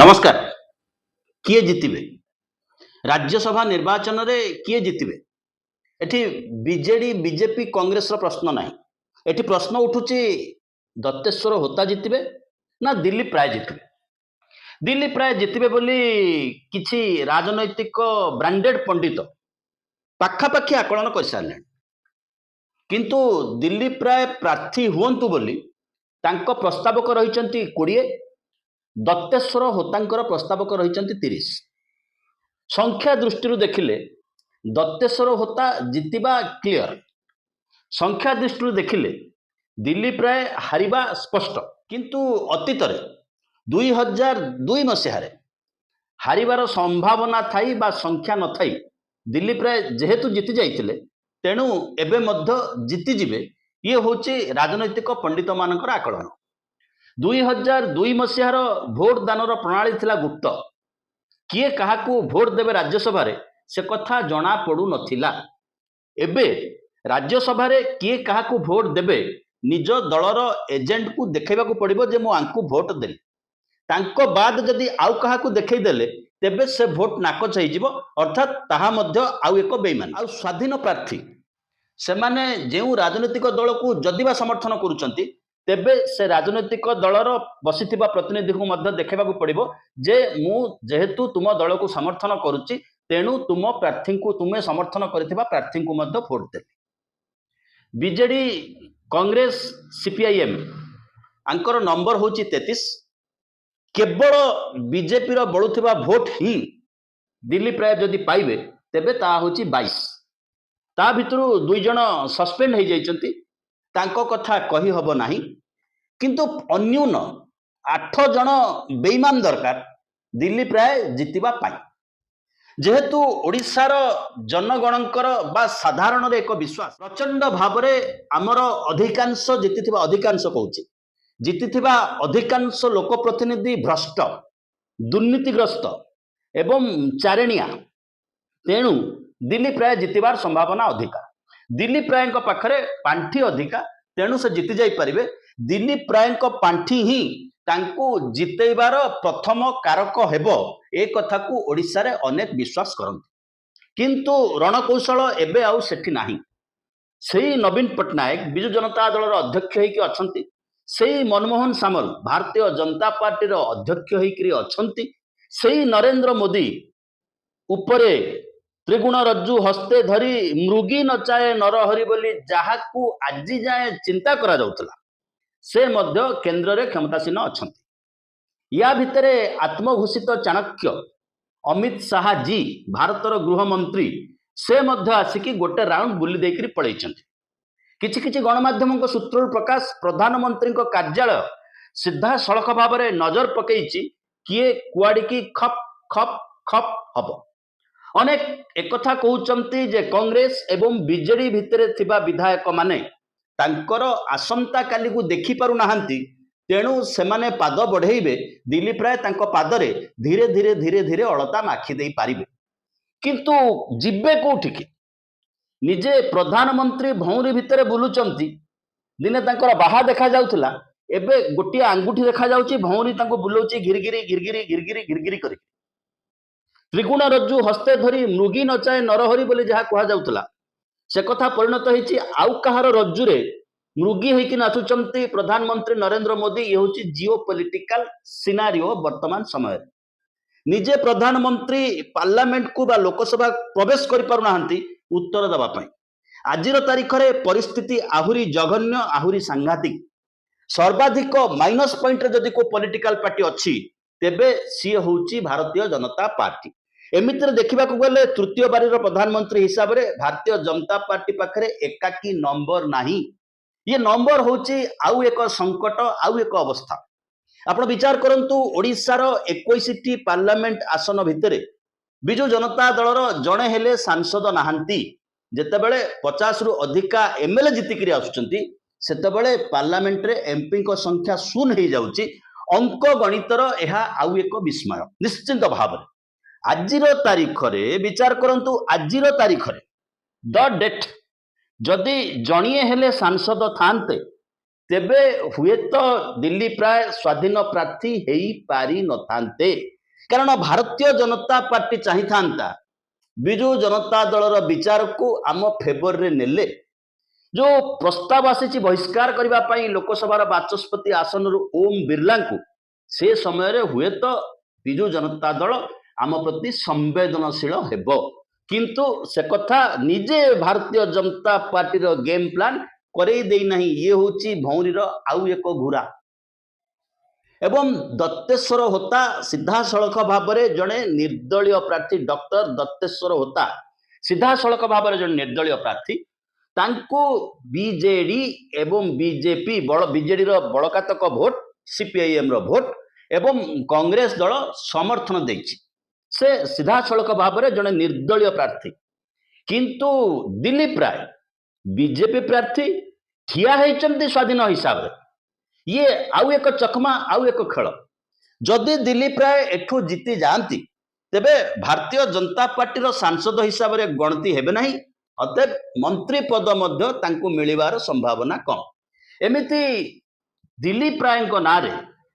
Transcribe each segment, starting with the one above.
नमस्कार। किए जितिबे राज्यसभा निर्वाचन रे किए जितिबे एठी बीजेडी बीजेपी कांग्रेस रो प्रश्न नाही। एठी प्रश्न उठुची दत्तेश्वर होता जितिबे ना दिलीप राय जितिबे। दिलीप राय जितिबे बोली किछि राजनैतिक ब्रांडेड पंडित पाखापाखी आकलन कर सारले, किंतु दिलीप राय प्रार्थी हुअंतु बोली तांको प्रस्तावक रहिचंती 20, दत्तेश्वर होतांकर प्रस्तावक रहिचंती 30। संख्या दृष्टि देखिले दत्तेश्वर होता जितिबा क्लियर, संख्या दृष्टि देखिले दिलीप राय हारिबा स्पष्ट। किंतु अतीत 2002 मसीह हारिबार संभावना थाई बा संख्या न थाई दिलीप राय जेहेतु जीति जाइतिले तेणु एबे मध्य जीति जिबे, ये होची राजनैतिक पंडित मानकर आकलन। 2002 मसीहार भोट दानर प्रणाली थिला गुप्त। किए काहाकू भोट देवे राज्यसभा रे से कथा जना पड़ू नथिला। एबे राज्यसभा रे किए काहाकू भोट देवे निज दलर एजेंट को देखैबा को पड़िबो जे मो आंकू भोट देली। तांको बाद जदि आउ काहाकू देखै देले तेबे से भोट नाकच होई जिवो, अर्थात ताहा मध्य आउ एक बेईमान। आउ स्वाधीन प्रार्थी से माने जेउ राजनीतिक दल को जदिबा समर्थन करूचंती तेबे से राजनैतिक दलर बसिथिबा प्रतिनिधि को मध्य देखा पड़िबो जे मु जेहेतु तुम दल को समर्थन करुच्ची तेणु तुम प्रार्थी को तुम्हें समर्थन करिथिबा प्रार्थी को मध्य भोट दे। बीजेडी कांग्रेस सीपीआईएम आंकर नंबर होची 33। केवल बीजेपी रो बळुथिबा भोट ही दिलीप राय जदि पाइबे तेबे ता होची 22। ता भितरु 2 जण सस्पेंड हो जाइचंती, तांको कथा कही हबो नाही, किंतु अन्यून 8 जण बेईमान दरकार दिलीप राय जितिबा पाई। जेहेतु ओडिशार जनगणंकर बा साधारण रे एक विश्वास प्रचंड भावरे आमर अधिकांश जितिथिबा, अधिकांश कहूची जितिथिबा अधिकांश लोक प्रतिनिधि भ्रष्ट दुर्नीतिग्रस्त एवं चारेणिया, तेणु दिलीप राय जितिबार संभावना अधिका। दिलीप राय पाखरे पांठी अधिका, तेणु से जीति जाई परिबे। दिलीप राय पांठी ही तांको जितेबार प्रथम कारक हेबो ए कथा को ओडिसा रे अनेक विश्वास करंती, किंतु रणकौशल एबे आउ सेठी नाही। सेही नवीन पटनायक बिजु जनता दल अध्यक्ष होइकि अछंती, सेही मनमोहन सामल भारतीय जनता पार्टी रो अध्यक्ष होइकि अछंती, सेही नरेंद्र मोदी उपरे त्रिगुण रज्जु हस्ते धरी मृगी नचाए नरहरि बोली जहाकू आजी जाए चिंता करा जाउतला से मध्य केंद्र रे क्षमतासीन अछंती। या भितरे आत्मघोषित चाणक्य अमित शाह जी भारतर गृह मंत्री से मध्य आसिकी गोटे राउंड बुली देकरी पळैचंती। किछि किछि गणमाध्यम सूत्र प्रकाश प्रधानमंत्री कार्यालय सीधा सड़क भाव में नजर पकईची किए कुआड़ी खप खप खप हब। अनेक एकथा कहउचंती जे कांग्रेस एवं बीजेडी भितरे थिबा विधायक माने तांकर आसंता काली को देखि पारु नाहंती, तेणु सेमाने पाद बढ़ेइबे दिलीप राय तांको पादरे धीरे धीरे धीरे धीरे अलता माखी देई पारिबे। किंतु जिबे कोठिकी निजे प्रधानमंत्री भौरी भितरे बुलुचंती, दिने तांकर बाहा देखा जाउथला, एबे गोटिया अंगुठी देखा जाउची, भौरी तांको बुलौची घिरगिरी घिरगिरी घिरगिरी घिरगिरी करी। त्रिगुण रज्जु हस्ते धरी मृगी नचाए नरहरि बोली जहा कहा जाउथला से कथा परिणत होईची आउ कहार रज्जुरे मृगी होइकि नाचुचंती प्रधानमंत्री नरेंद्र मोदी। ये होची जियो पॉलिटिकल सिनारियो वर्तमान समय। निजे प्रधानमंत्री पार्लियामेंट को बा लोकसभा प्रवेश करि पारु नाहंती उत्तर दबा पई। आजिर तारिख रे परिस्थिति आहुरी जघन्य आहुरी सांघातिक। सर्वाधिक माइनस पॉइंट रे जदि को पॉलिटिकल पार्टी अछि तेबे सी होची भारतीय जनता पार्टी। एमितिर देखा गले तृतीय बारीर प्रधानमंत्री हिसाब से भारतीय जनता पार्टी पाखरे एकाकी नंबर नाही। ये नंबर होची आउ एक संकट आउ एक अवस्था। आपण विचार करंतु ओडिशार 21टी पार्लियामेंट आसन भितरे बिजु जनता दलर जणे हेले सांसद नाहंती। जेतेबेले 50 रु अधिका एमएलए जीतिकरी आसुचंती सेतेबेले पार्लियामेंट रे एमपी को संख्या शून्य हो जाउची। अंक गणितर यह आउ एक विस्मय निश्चिंत भाव। आजिर तारीख रे विचार करंतु, आजिर तारीख रे द डेट जदि जणिए हेले सांसद थांते तेबे हुए तो दिलीप राय स्वाधीन प्रार्थी हेई पारी न थांते। कारण भारतीय जनता पार्टी चाही था विजु जनता दलर विचार को आम फेवर रे नेले जो प्रस्ताव आसी बहिष्कार करने लोकसभा बाचस्पति आसन ओम बिरला को से समय हुए तो विजु जनता दल आम प्रति संवेदनशील हेब किंतु से कथा निजे Bharatiya Janata party game plan करई दे नहीं ये हूँ भौरी आउ एक घुरा एवं दत्तेश्वर होता सीधा सड़क भाव में जड़े निर्दलीय प्रार्थी डॉक्टर दत्तेश्वर होता सीधा सड़क भाव में जड़े निर्दलीय प्रार्थी तांको बीजेडी एवं बीजेपी बीजेडी बड़कातक भोट सीपीआईएम भोट एवं कांग्रेस दल समर्थन देछि से सीधा सड़क भाव में जड़े निर्दलीय प्रार्थी किंतु दिलीप राय बीजेपी प्रार्थी ठिया होइचंती स्वाधीन हिसाब से ये आउ एक चकमा आउ एक खेल जदि दिलीप राय एठू जीति जाती तेबे भारतीय जनता पार्टी सांसद हिसाब से गणति हेबे नहीं अतएव मंत्री पद मध्य तांको मिलिबार संभावना कम एमिति दिलीप राय ना रे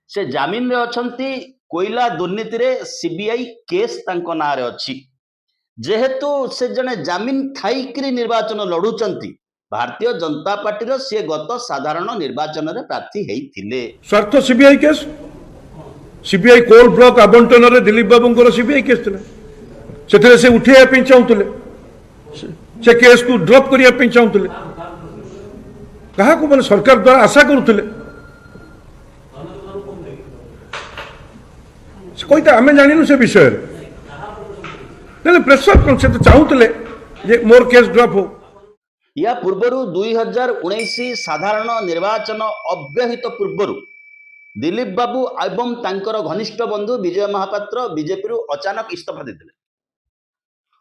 से जामिन रे अछंती कोयला दुर्नीति रे सीबीआई केस तांको ना रे अछि जेहेतु से जने जामिन खाइकरी निर्वाचन लड़ुचंती भारतीय जनता पार्टी रो से गत साधारण निर्वाचन रे प्रार्थी हेइथिले स्वार्थ CBI case CBI coal block आवंटन रे दिलीप बाबूंकर सीबीआई केस थिला सेथरे से उठिया पे चाहुतले से केस को ड्रॉप करिया पे चाहुतले कहा को माने सरकार द्वारा आशा करुतले कोईटा आमे जानिनु से विषय रे प्रेसर कौन से तो चाहुतले जे मोर केस ड्रॉप हो या पूर्वरु 2019 साधारण निर्वाचन अव्यहित पूर्वरु दिलीप बाबू एवं तांकर घनिष्ठ बंधु विजय महापात्र बीजेपी रु अचानक इस्तीफा देते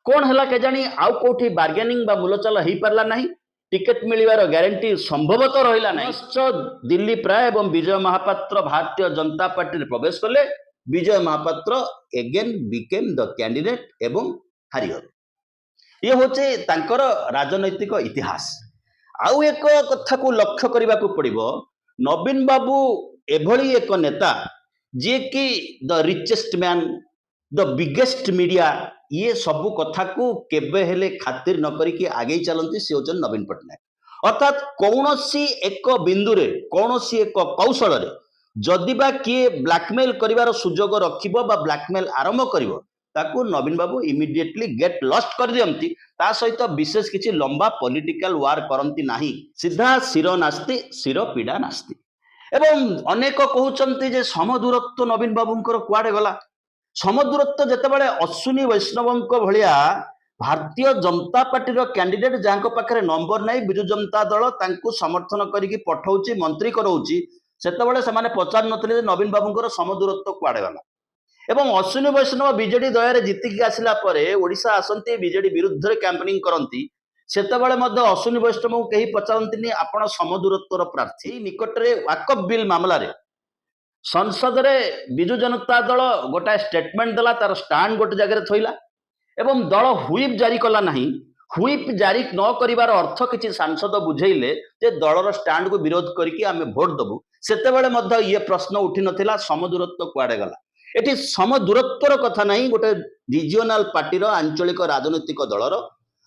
कौन है केजाणी आउ कौटी बार्गेनिंग बा मूलचाल हो पारला नहीं टिकेट मिलिबार ग्यारंटी संभवतः रहिला नहीं दिलीप राय एवं विजय महापात्र भारतीय जनता पार्टी प्रवेश कले Vijay Mahapatra again became the candidate एवं हारिगले ये होचे तांकर राजनैतिक इतिहास आउ एक कथा को लक्ष्य करने को पड़िबो नवीन बाबू एभली एक नेता जे कि the richest man the biggest media ये सबू कथा को केबे हेले खातिर न करिकी आगे चलती से होचन नवीन पट्टनायक अर्थात कौनसी एक बिंदु रे कौनसी एक कौशल रे जदि बा किए ब्लैकमेल करिवार सुजोग रखिबो बा ब्लैकमेल आरंभ करिवो ताकू नवीन बाबू इमिडिएटली गेट लॉस्ट कर दियंती ता सहित विशेष किछि लंबा पॉलिटिकल वार करंती नाही सीधा सिर नास्ति सिर पीड़ा नास्ति एवं अनेक कहउचंती जे समदूरत्व नवीन बाबूंकर कुआडे गला समदूरत्व जेतेबेले अश्विनी वैष्णवंक भलिया भारतीय जनता पार्टी कैंडिडेट जहाँ पाखे नंबर नहीं विजु जनता दल तांकू समर्थन करिकी पठाउची मंत्री कराउची सेतेबेले सेमाने पचार नथिले नवीन बाबूंकर समदूरत्व कुआडे गला एवं अश्विनी वैष्णव बीजेडी दयारे जीतिकी आसिला परे ओडिशा आसंती बीजेडी विरुद्ध कैंपेनिंग करंती सेतेबेले मध्य अश्विनी वैष्णव को कहीं पचारंतिनी आपण समदूरत्वर प्रार्थी निकटरे वाकफ बिल मामला रे संसद रे विजु जनता दल गोटाए स्टेटमेंट देला तार स्टैंड गोटे जगह थोइला एवं दल हुईप जारी कला नहीं हुईप जारी न करिवार अर्थ किछि सांसद बुझेइले जे दलर स्टैंड को विरोध करिकि आमे भोट दबु सेतेबेले मध्य ये प्रश्न उठी नथिला समदूरत्व कुआडे गला एटी समदूरत्वर कथा नहीं गोटे रिजियोनाल पार्टी आंचलिक राजनैतिक दलर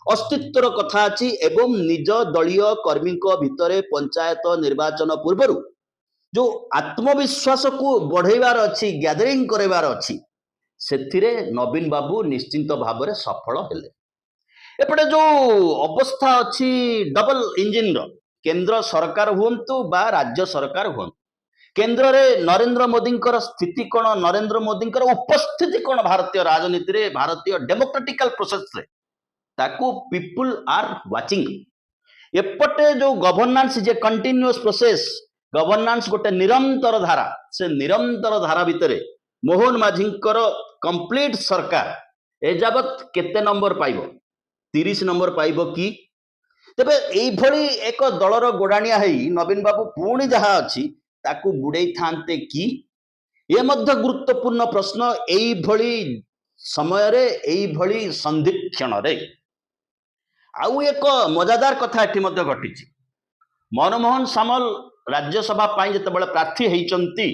अस्तित्वर कथा अछि एवं निज दलीय कर्मी भितरे पंचायत निर्वाचन पूर्व जो आत्मविश्वास को बढ़ेबार अच्छी गैदरिंग करबार अच्छी सेथिरे नवीन बाबू निश्चिंत भाव में सफल हेले एपटे जो अवस्था अच्छी डबल इंजिन केंद्र सरकार हुंतु बा राज्य सरकार हुंतु केंद्र रे नरेंद्र मोदी स्थिति कौन नरेंद्र मोदी उपस्थिति कौन भारतीय राजनीति रे भारतीय डेमोक्रेटिकल प्रोसेस रे ताकू पीपुल आर वाचिंग एपटे जो गवर्नेंस जे कंटिन्यूअस प्रोसेस गवर्नेंस गोटे निरंतर धारा से निरंतर धारा भितर मोहन माझींकर कंप्लीट सरकार एजावत केते नंबर पाइबो 30 नंबर पाइबो कि तेबे एई भली एक दलर गोडाणिया हेई नवीन बाबू पुणी जहा अछि ताकू बुड़ेई थांते कि ये मध्य गुरुत्वपूर्ण प्रश्न एई भली समय रे एई भली संधिक्षण रे आउ एक मजादार कथा एठी मध्य घटिछि मनमोहन सामल राज्यसभा पाई जेतेबेले प्रार्थी हेइचंती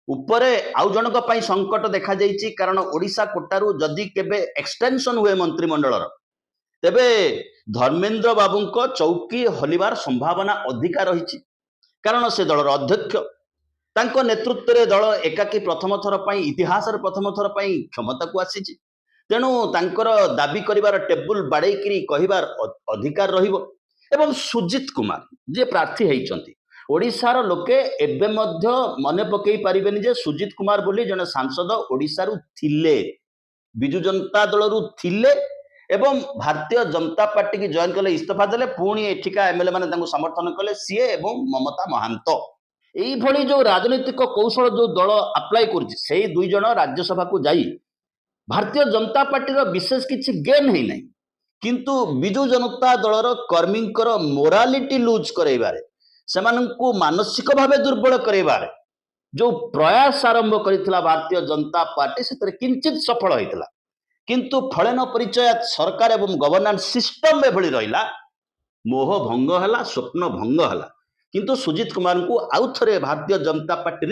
ଉପରେ ଆଉ ଜଣଙ୍କ ପାଇଁ ସଂକଟ ଦେଖାଯାଇଛି କାରଣ ଓଡ଼ିଶା କୋଟାରୁ ଯଦି କେବେ ଏକ୍ସଟେନସନ ହୁଏ ମନ୍ତ୍ରିମଣ୍ଡଳର ତେବେ ଧର୍ମେନ୍ଦ୍ର ବାବୁଙ୍କ ଚୌକି ହଲିବାର ସମ୍ଭାବନା ଅଧିକା ରହିଛି କାରଣ ସେ ଦଳର ଅଧ୍ୟକ୍ଷ ତାଙ୍କ ନେତୃତ୍ୱରେ ଦଳ ଏକାକୀ ପ୍ରଥମ ଥର ପାଇଁ ଇତିହାସରେ ପ୍ରଥମ ଥର ପାଇଁ କ୍ଷମତାକୁ ଆସିଛି ତେଣୁ ତାଙ୍କର ଦାବି କରିବାର ଟେବୁଲ ବାଡ଼େଇକିରି କହିବାର ଅଧିକାର ରହିବ ଏବଂ ସୁଜିତ କୁମାର ଯିଏ ପ୍ରାର୍ଥୀ ହେଇଛନ୍ତି ଓଡ଼ିଶାର ଲୋକେ ଏବେ ମଧ୍ୟ ମନେ ପକେଇ ପାରିବେନି ଯେ ସୁଜିତ କୁମାର ବୋଲି ଜଣେ ସାଂସଦ ଓଡ଼ିଶାରୁ ଥିଲେ ବିଜୁ ଜନତା ଦଳରୁ ଥିଲେ ଏବଂ ଭାରତୀୟ ଜନତା ପାର୍ଟିକି ଜଏନ୍ କଲେ ଇସ୍ତଫା ଦେଲେ ପୁଣି ଏଠିକା ଏମଏଲଏ ମାନେ ତାଙ୍କୁ ସମର୍ଥନ କଲେ ସିଏ ଏବଂ ମମତା ମହାନ୍ତ এইଭଳି ଯୋଉ ରାଜନୈତିକ କୌଶଳ ଯୋଉ ଦଳ ଆପ୍ଲାଏ କରୁଛି ସେଇ ଦୁଇ ଜଣ ରାଜ୍ୟସଭାକୁ ଯାଇ ଭାରତୀୟ ଜନତା ପାର୍ଟିର ବିଶେଷ କିଛି ଗେନ୍ ହେଇନାହିଁ କିନ୍ତୁ ବିଜୁ ଜନତା ଦଳର କର୍ମୀଙ୍କର ମୋରାଲିଟି ଲୁଜ୍ କରାଇବାରେ ସେମାନଙ୍କୁ ମାନସିକ ଭାବେ ଦୁର୍ବଳ କରାଇବାରେ ଯୋଉ ପ୍ରୟାସ ଆରମ୍ଭ କରିଥିଲା ଭାରତୀୟ ଜନତା ପାର୍ଟି ସେଥିରେ କିଞ୍ଚିତ ସଫଳ ହୋଇଥିଲା କିନ୍ତୁ ଫଳେନ ପରିଚୟ ସରକାର ଏବଂ ଗଭର୍ଣ୍ଣାନ୍ସ ସିଷ୍ଟମ ଏଭଳି ରହିଲା ମୋହ ଭଙ୍ଗ ହେଲା ସ୍ୱପ୍ନ ଭଙ୍ଗ ହେଲା କିନ୍ତୁ ସୁଜିତ କୁମାରଙ୍କୁ ଆଉ ଥରେ ଭାରତୀୟ ଜନତା ପାର୍ଟି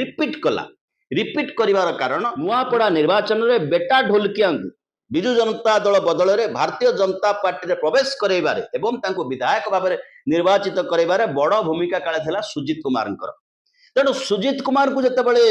ରିପିଟ୍ କରିବାର କାରଣ ନୂଆପଡ଼ା ନିର୍ବାଚନରେ ବେଟା ଢୋଲକିଆଙ୍କୁ ବିଜୁ ଜନତା ଦଳ ବଦଳରେ ଭାରତୀୟ ଜନତା ପାର୍ଟିରେ ପ୍ରବେଶ କରାଇବାରେ ଏବଂ ତାଙ୍କୁ ବିଧାୟକ ଭାବରେ ନିର୍ବାଚିତ କରାଇବାରେ ବଡ଼ ଭୂମିକା କାଳେ ଥିଲା ସୁଜିତ କୁମାରଙ୍କର ତେଣୁ ସୁଜିତ କୁମାରଙ୍କୁ ଯେତେବେଳେ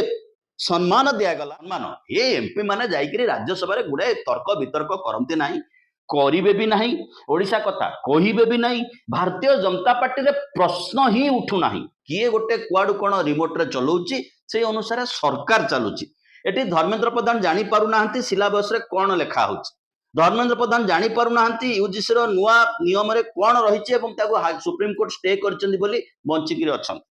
ସମ୍ମାନ ଦିଆଗଲା ସମ୍ମାନ ଏ ଏମ୍ପି ମାନେ ଯାଇକିରି ରାଜ୍ୟସଭାରେ ଗୁଡ଼ାଏ ତର୍କ ବିତର୍କ କରନ୍ତି ନାହିଁ କରିବେ ବି ନାହିଁ ଓଡ଼ିଶା କଥା କହିବେ ବି ନାହିଁ ଭାରତୀୟ ଜନତା ପାର୍ଟିରେ ପ୍ରଶ୍ନ ହିଁ ଉଠୁନାହିଁ କିଏ ଗୋଟେ କୁଆଡୁ କ'ଣ ରିମୋଟରେ ଚଲାଉଛି ସେଇ ଅନୁସାରେ ସରକାର ଚାଲୁଛି ଏଠି ଧର୍ମେନ୍ଦ୍ର ପ୍ରଧାନ ଜାଣିପାରୁନାହାନ୍ତି ସିଲାବସରେ କ'ଣ ଲେଖା ହେଉଛି ଧର୍ମେନ୍ଦ୍ର ପ୍ରଧାନ ଜାଣିପାରୁନାହାନ୍ତି ୟୁଜିସିର ନୂଆ ନିୟମରେ କ'ଣ ରହିଛି ଏବଂ ତାକୁ ସୁପ୍ରିମକୋର୍ଟ ଷ୍ଟେ କରିଛନ୍ତି ବୋଲି ବଞ୍ଚିକିରି ଅଛନ୍ତି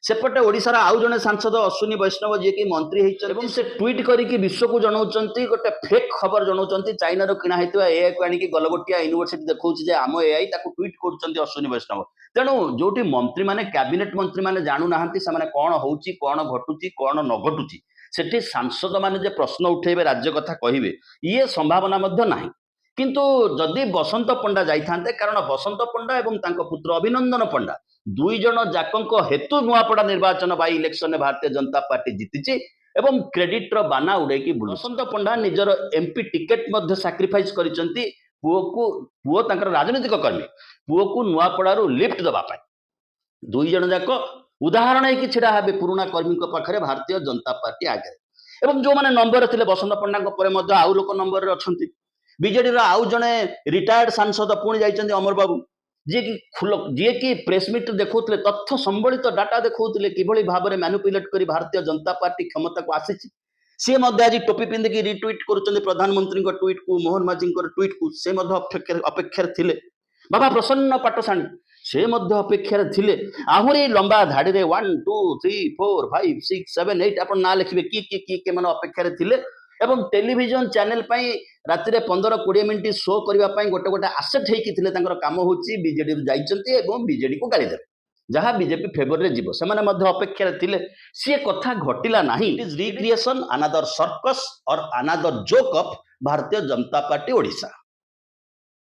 ସେପଟେ ଓଡ଼ିଶାର ଆଉ ଜଣେ ସାଂସଦ ଅଶ୍ୱିନୀ ବୈଷ୍ଣବ ଯିଏକି ମନ୍ତ୍ରୀ ହେଇଛନ୍ତି ଏବଂ ସେ ଟ୍ୱିଟ୍ କରିକି ବିଶ୍ୱକୁ ଜଣାଉଛନ୍ତି ଗୋଟେ ଫେକ୍ ଖବର ଜଣାଉଛନ୍ତି ଚାଇନାରୁ କିଣା ହେଇଥିବା ଏଆଇକୁ ଆଣିକି ଗଲଗୋଟିଆ ୟୁନିଭର୍ସିଟି ଦେଖାଉଛି ଯେ ଆମ ଏଆଇ ତାକୁ ଟ୍ୱିଟ୍ କରୁଛନ୍ତି ଅଶ୍ୱିନୀ ବୈଷ୍ଣବ ତେଣୁ ଯୋଉଠି ମନ୍ତ୍ରୀମାନେ କ୍ୟାବିନେଟ୍ ମନ୍ତ୍ରୀମାନେ ଜାଣୁନାହାନ୍ତି ସେମାନେ କ'ଣ ହେଉଛି କ'ଣ ଘଟୁଛି କ'ଣ ନ ଘଟୁଛି ସେଠି ସାଂସଦମାନେ ଯେ ପ୍ରଶ୍ନ ଉଠେଇବେ ରାଜ୍ୟ କଥା କହିବେ ଇଏ ସମ୍ଭାବନା ମଧ୍ୟ ନାହିଁ କିନ୍ତୁ ଯଦି ବସନ୍ତ ପଣ୍ଡା ଯାଇଥାନ୍ତେ କାରଣ ବସନ୍ତ ପଣ୍ଡା ଏବଂ ତାଙ୍କ ପୁତ୍ର ଅଭିନନ୍ଦନ ପଣ୍ଡା ଦୁଇ ଜଣ ଯାକଙ୍କ ହେତୁ ନୂଆପଡ଼ା ନିର୍ବାଚନ ବାଇ ଇଲେକ୍ସନରେ ଭାରତୀୟ ଜନତା ପାର୍ଟି ଜିତିଛି ଏବଂ କ୍ରେଡିଟ୍ର ବାନା ଉଡ଼େଇକି ବସନ୍ତ ପଣ୍ଡା ନିଜର ଏମ୍ପି ଟିକେଟ୍ ମଧ୍ୟ ସାକ୍ରିଫାଇସ୍ କରିଛନ୍ତି ପୁଅ ତାଙ୍କର ରାଜନୈତିକ କର୍ମୀ ପୁଅକୁ ନୂଆପଡ଼ାରୁ ଲିଫ୍ଟ ଦେବା ପାଇଁ ଦୁଇ ଜଣ ଯାକ ଉଦାହରଣ ହେଇକି ଛିଡ଼ା ହେବେ ପୁରୁଣା କର୍ମୀଙ୍କ ପାଖରେ ଭାରତୀୟ ଜନତା ପାର୍ଟି ଆଗରେ ଏବଂ ଯୋଉମାନେ ନମ୍ବରରେ ଥିଲେ ବସନ୍ତ ପଣ୍ଡାଙ୍କ ପରେ ମଧ୍ୟ ଆଉ ଲୋକ ନମ୍ବରରେ ଅଛନ୍ତି ବିଜେଡିର ଆଉ ଜଣେ ରିଟାୟାର୍ଡ ସାଂସଦ ପୁଣି ଯାଇଛନ୍ତି ଅମର ବାବୁ ଯିଏକି ପ୍ରେସମିଟ୍ ଦେଖାଉଥିଲେ ତଥ୍ୟ ସମ୍ବଳିତ ଡାଟା ଦେଖାଉଥିଲେ କିଭଳି ଭାବରେ ମ୍ୟାନିପୁଲେଟ୍ କରି ଭାରତୀୟ ଜନତା ପାର୍ଟି କ୍ଷମତାକୁ ଆସିଛି ସିଏ ମଧ୍ୟ ଆଜି ଟୋପି ପିନ୍ଧିକି ରିଟ୍ୱିଟ୍ କରୁଛନ୍ତି ପ୍ରଧାନମନ୍ତ୍ରୀଙ୍କ ଟ୍ୱିଟ୍କୁ ମୋହନ ମାଝୀଙ୍କର ଟ୍ୱିଟ୍କୁ ସେ ମଧ୍ୟ ଅପେକ୍ଷାରେ ଥିଲେ ବାବା ପ୍ରସନ୍ନ ପାଟସାଣୀ ସେ ମଧ୍ୟ ଅପେକ୍ଷାରେ ଥିଲେ ଆହୁରି ଲମ୍ବା ଧାଡ଼ିରେ 1 2 3 4 5 6 7 8 ଆପଣ ନାଁ ଲେଖିବେ କିଏ ମାନେ ଅପେକ୍ଷାରେ ଥିଲେ ଏବଂ ଟେଲିଭିଜନ ଚ୍ୟାନେଲ ପାଇଁ ରାତିରେ 15-20 ମିନିଟ୍ ଶୋ କରିବା ପାଇଁ ଗୋଟେ ଆସେଟ୍ ହେଇକି ଥିଲେ ତାଙ୍କର କାମ ହେଉଛି ବିଜେଡିରୁ ଯାଇଛନ୍ତି ଏବଂ ବିଜେଡିକୁ ଗାଳି ଦେବେ ଯାହା ବିଜେପି ଫେଭରରେ ଯିବ ସେମାନେ ମଧ୍ୟ ଅପେକ୍ଷାରେ ଥିଲେ ସିଏ କଥା ଘଟିଲା ନାହିଁ it is recreation another circus or another joke of ଭାରତୀୟ ଜନତା ପାର୍ଟି ଓଡ଼ିଶା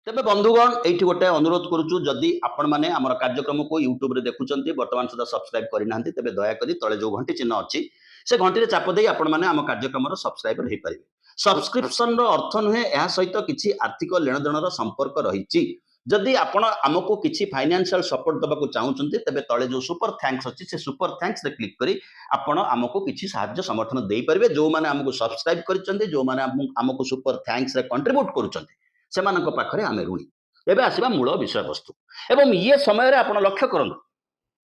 ତେବେ ବନ୍ଧୁଗଣ ଏଇଠି ଗୋଟେ ଅନୁରୋଧ କରୁଛୁ ଯଦି ଆପଣମାନେ ଆମର କାର୍ଯ୍ୟକ୍ରମକୁ ୟୁଟ୍ୟୁବରେ ଦେଖୁଛନ୍ତି ବର୍ତ୍ତମାନ ସୁଦ୍ଧା ସବସ୍କ୍ରାଇବ୍ କରିନାହାନ୍ତି ତେବେ ଦୟାକରି ତଳେ ଯେଉଁ ଘଣ୍ଟି ଚିହ୍ନ ଅଛି ସେ ଘଣ୍ଟିରେ ଚାପ ଦେଇ ଆପଣମାନେ ଆମ କାର୍ଯ୍ୟକ୍ରମର ସବସ୍କ୍ରାଇବର ହେଇପାରିବେ ସବସ୍କ୍ରିପସନର ଅର୍ଥ ନୁହେଁ ଏହା ସହିତ କିଛି ଆର୍ଥିକ ଲେଣଦେଣର ସମ୍ପର୍କ ରହିଛି ଯଦି ଆପଣ ଆମକୁ କିଛି ଫାଇନାନ୍ସିଆଲ ସପୋର୍ଟ ଦେବାକୁ ଚାହୁଁଛନ୍ତି ତେବେ ତଳେ ଯେଉଁ ସୁପର ଥ୍ୟାଙ୍କ୍ସ ଅଛି ସେ ସୁପର ଥ୍ୟାଙ୍କ୍ସରେ କ୍ଲିକ୍ କରି ଆପଣ ଆମକୁ କିଛି ସାହାଯ୍ୟ ସମର୍ଥନ ଦେଇପାରିବେ ଯେଉଁମାନେ ଆମକୁ ସବସ୍କ୍ରାଇବ୍ କରିଛନ୍ତି ଯେଉଁମାନେ ଆମକୁ ସୁପର ଥ୍ୟାଙ୍କ୍ସରେ କଣ୍ଟ୍ରିବ୍ୟୁଟ୍ କରୁଛନ୍ତି ସେମାନଙ୍କ ପାଖରେ ଆମେ ଋଣୀ ଏବେ ଆସିବା ମୂଳ ବିଷୟବସ୍ତୁ ଏବଂ ଇଏ ସମୟରେ ଆପଣ ଲକ୍ଷ୍ୟ କରନ୍ତୁ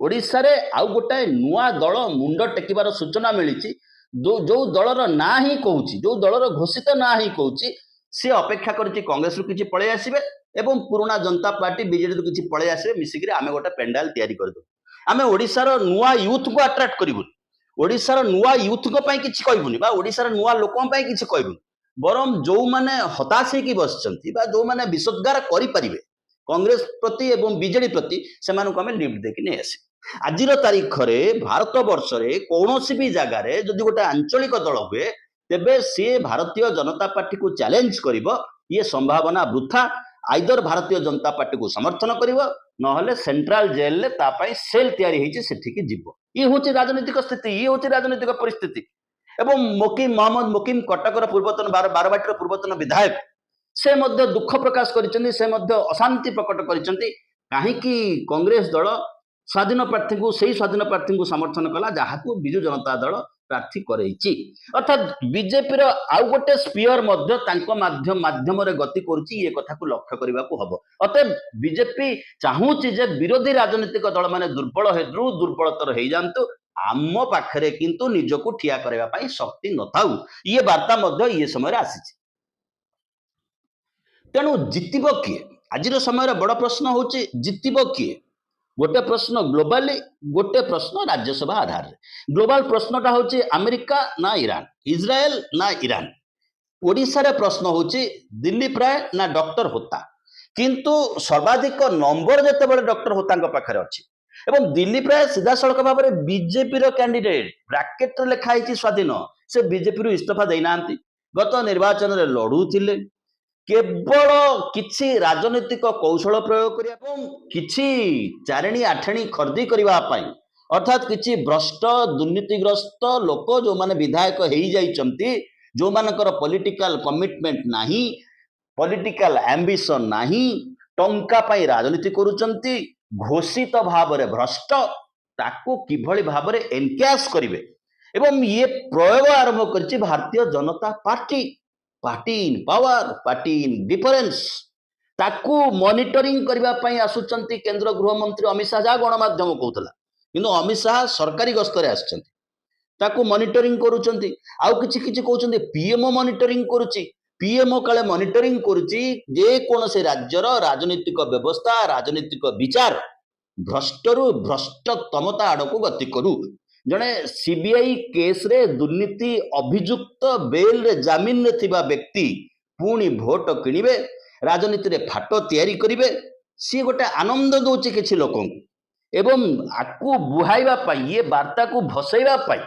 ଓଡ଼ିଶାରେ ଆଉ ଗୋଟାଏ ନୂଆ ଦଳ ମୁଣ୍ଡ ଟେକିବାର ସୂଚନା ମିଳିଛି ଯୋଉ ଦଳର ନାଁ ହିଁ କହୁଛି ଯୋଉ ଦଳର ଘୋଷିତ ନାଁ ହିଁ କହୁଛି ସେ ଅପେକ୍ଷା କରିଛି କଂଗ୍ରେସରୁ କିଛି ପଳେଇ ଆସିବେ ଏବଂ ପୁରୁଣା ଜନତା ପାର୍ଟି ବିଜେଡିରୁ କିଛି ପଳେଇ ଆସିବେ ମିଶିକିରି ଆମେ ଗୋଟେ ପେଣ୍ଡାଲ ତିଆରି କରିଦେବୁ ଆମେ ଓଡ଼ିଶାର ନୂଆ ୟୁଥକୁ ଆଟ୍ରାକ୍ଟ କରିବୁନି ଓଡ଼ିଶାର ନୂଆ ୟୁଥଙ୍କ ପାଇଁ କିଛି କହିବୁନି ବା ଓଡ଼ିଶାର ନୂଆ ଲୋକଙ୍କ ପାଇଁ କିଛି କହିବୁନି ବରଂ ଯୋଉମାନେ ହତାଶ ହେଇକି ବସିଛନ୍ତି ବା ଯୋଉମାନେ ବିଷୋଦ୍ଗାର କରିପାରିବେ କଂଗ୍ରେସ ପ୍ରତି ଏବଂ ବିଜେଡି ପ୍ରତି ସେମାନଙ୍କୁ ଆମେ ଲିଫ୍ଟ ଦେଇକି ନେଇ ଆସିବୁ ଆଜିର ତାରିଖରେ ଭାରତ ବର୍ଷରେ କୌଣସି ବି ଜାଗାରେ ଯଦି ଗୋଟେ ଆଞ୍ଚଳିକ ଦଳ ହୁଏ ତେବେ ସିଏ ଭାରତୀୟ ଜନତା ପାର୍ଟିକୁ ଚ୍ୟାଲେଞ୍ଜ କରିବ ଇଏ ସମ୍ଭାବନା ବୃଥା ଆଇଦର ଭାରତୀୟ ଜନତା ପାର୍ଟିକୁ ସମର୍ଥନ କରିବ ନହେଲେ ସେଣ୍ଟ୍ରାଲ ଜେଲରେ ତା ପାଇଁ ସେଲ୍ ତିଆରି ହେଇଛି ସେଠିକି ଯିବ ଇଏ ହେଉଛି ରାଜନୈତିକ ସ୍ଥିତି ଇଏ ହେଉଛି ରାଜନୈତିକ ପରିସ୍ଥିତି ଏବଂ मोहम्मद मोकिम कटकर पूर्वतन बारवाटीर पूर्वतन विधायक से मध्य दुख प्रकाश करिसेंती से मध्य अशांति प्रकट करिसेंती काहेकि कांग्रेस दल स्वाधीन प्रार्थी को सही स्वाधीन प्रार्थी को समर्थन कला जहां विजु जनता दल प्रार्थी करैछि अर्थात बीजेपी आउ गोटे स्पीयर माध्यम गति करुच्ची ये कथा को लक्ष्य करने को हम अतएव बीजेपी चाहूची जे विरोधी राजनीतिक दल माने दुर्बलतर हो जातु आम पाखरे किंतु निजको ठिया करने शक्ति न थाउ ये वार्ता ये समय आसी तेणु जितब किए आज समय बड़ प्रश्न हूँ जितब किए गोटे प्रश्न ग्लोबाली गोटे प्रश्न राज्यसभा आधार ग्लोबाल प्रश्नटा हूँ अमेरिका ना ईरान इज्राएल ना ईरान ओडिशा रे प्रश्न हूँ दिल्ली प्राय ना डॉक्टर होता किंतु सर्वाधिक नंबर जितेबाला डॉक्टर होता पाखे अच्छी एवं दिल्ली प्राय सीधा सड़क भाव में बीजेपी कैंडिडेट ब्राकेट लिखाई स्वाधीन से बीजेपी इस्तीफा देना गत निर्वाचन में लड़ुले केवल किछि राजनीतिक कौशल प्रयोग करने किछि चारिणी आठेणी खर्दी करने अर्थात किछि भ्रष्ट दुर्नीतिग्रस्त लोक जो माने विधायक हो जाइछंती जो मानकर पॉलिटिकल कमिटमेंट नाही पॉलिटिकल एम्बिशन नाही टंका पाई राजनीति करूचंती घोषित भाव में भ्रष्ट ताकू किभली भाव में एनकैश करिवे एवं ये प्रयोग आरंभ करछि Bharatiya Janata party party in power party in difference ताकू मॉनिटरिंग करने आसुचंती केंद्र गृहमंत्री अमित शाह जहाँ गणमाध्यम कहूला किंतु अमित शाह सरकारी गस्तर आसुचंती मॉनिटरिंग करुचंती आउ किछि किछि कहउचंती पीएमओ मॉनिटरिंग करुची पीएमओ काले मॉनिटरिंग करुची जे कोनसे राज्यर राजनीतिक व्यवस्था राजनीतिक विचार भ्रष्टरु भ्रष्टतमता आड़को गति करू जड़े सीबीआई केस रे दुर्नीति अभियुक्त बेल रे जामिन रे थिबा व्यक्ति पुणी भोट किणिबे राजनीति रे फाट तैयारी करिवे सी गोटे आनंद दउची किछि लोकन एवं आकु बुहाइबा पाई ये वार्ता को भसैबा पाई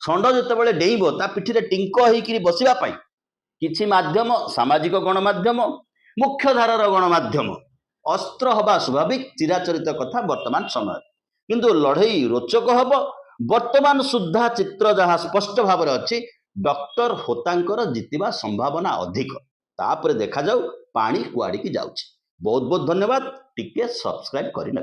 षंड जतबेले डेइबो ता पिठी रे टिंक होइकरी बसिबा पाई किछि माध्यम सामाजिक गणमाध्यम मुख्य धारार गणमाध्यम अस्त्र हवा स्वाभाविक चिराचरित कथा वर्तमान समय किंतु लड़ई रोचक हबो वर्तमान सुद्धा चित्र जहाँ स्पष्ट भाव में अच्छी डॉक्टर होतांकर जितिबा संभावना अधिक तापर देखा जाऊ पानी कुआड़ी की जाउछि बहुत बहुत धन्यवाद टिके सब्सक्राइब करिने।